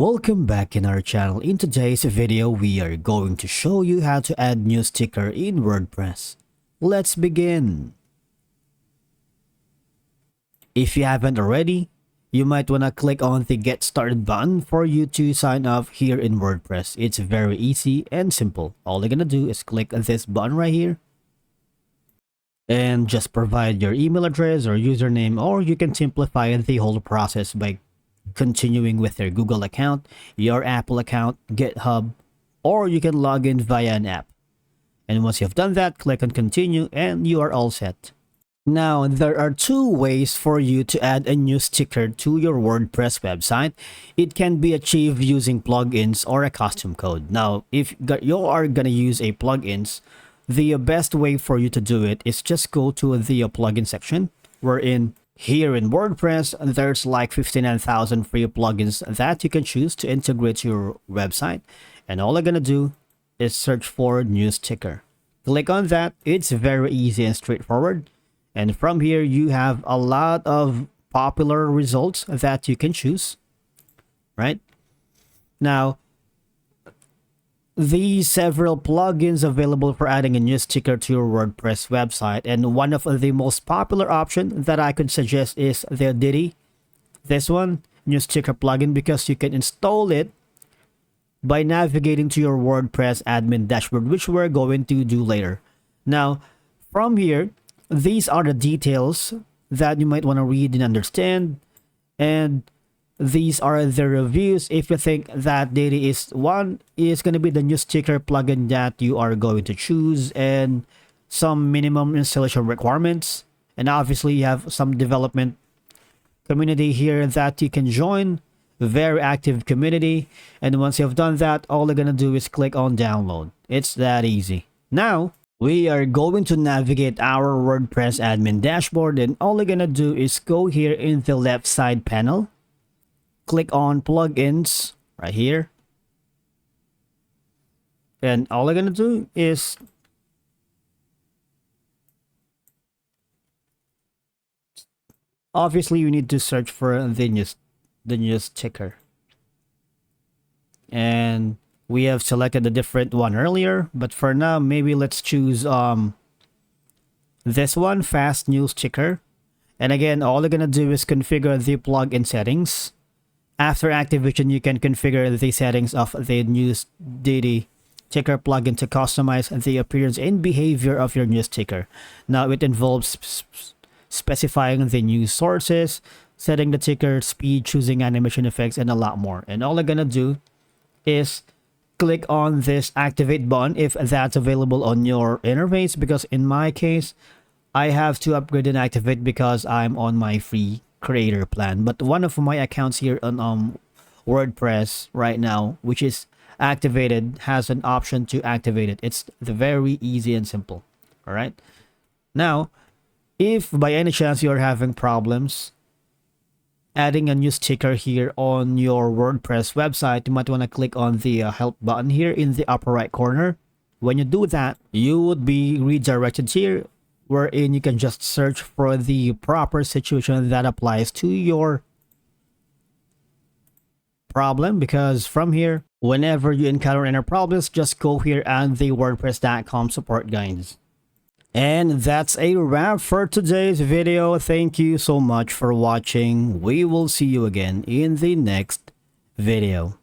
Welcome back in our channel. In today's video, we are going to show you how to add new sticker in WordPress. Let's begin. If you haven't already, you might want to click on the Get Started button for you to sign up here in WordPress. It's very easy and simple. All you're gonna do is click this button right here and just provide your email address or username, or you can simplify the whole process by continuing with your Google account, your Apple account, GitHub, or you can log in via an app. And once you've done that, click on continue and you are all set. Now, there are two ways for you to add a new sticker to your WordPress website. It can be achieved using plugins or a custom code. Now, if you are going to use a plugins, the best way for you to do it is just go to the plugin section, wherein here in WordPress, there's like 59,000 free plugins that you can choose to integrate to your website. And all I'm going to do is search for new sticker. Click on that. It's very easy and straightforward. And from here, you have a lot of popular results that you can choose, right? Now, these several plugins available for adding a new sticker to your WordPress website, and one of the most popular option that I could suggest is the Ditty. This one, new sticker plugin, because you can install it by navigating to your WordPress admin dashboard, which we're going to do later. Now, from here, these are the details that you might want to read and understand, and these are the reviews. If you think that Ditty is going to be the new sticker plugin that you are going to choose, and some minimum installation requirements, and obviously you have some development community here that you can join, very active community. And once you've done that, all you're gonna do is click on download. It's that easy. Now we are going to navigate our WordPress admin dashboard, and all you're gonna do is go here in the left side panel, click on plugins right here, and all I'm gonna do is obviously you need to search for the new sticker, and we have selected a different one earlier, but for now maybe let's choose this one, fast new sticker. And again, all you're gonna do is configure the plugin settings. After activation, you can configure the settings of the new Ditty sticker plugin to customize the appearance and behavior of your new sticker. Now, it involves specifying the news sources, setting the ticker speed, choosing animation effects, and a lot more. And all I'm gonna do is click on this activate button if that's available on your interface, because in my case, I have to upgrade and activate because I'm on my free creator plan. But one of my accounts here on WordPress right now, which is activated, has an option to activate it. It's very easy and simple. All right. Now, if by any chance you're having problems adding a new sticker here on your WordPress website, you might want to click on the help button here in the upper right corner. When you do that, you would be redirected here, wherein you can just search for the proper situation that applies to your problem. Because from here, whenever you encounter any problems, just go here and the WordPress.com support guides. And that's a wrap for today's video. Thank you so much for watching. We will see you again in the next video.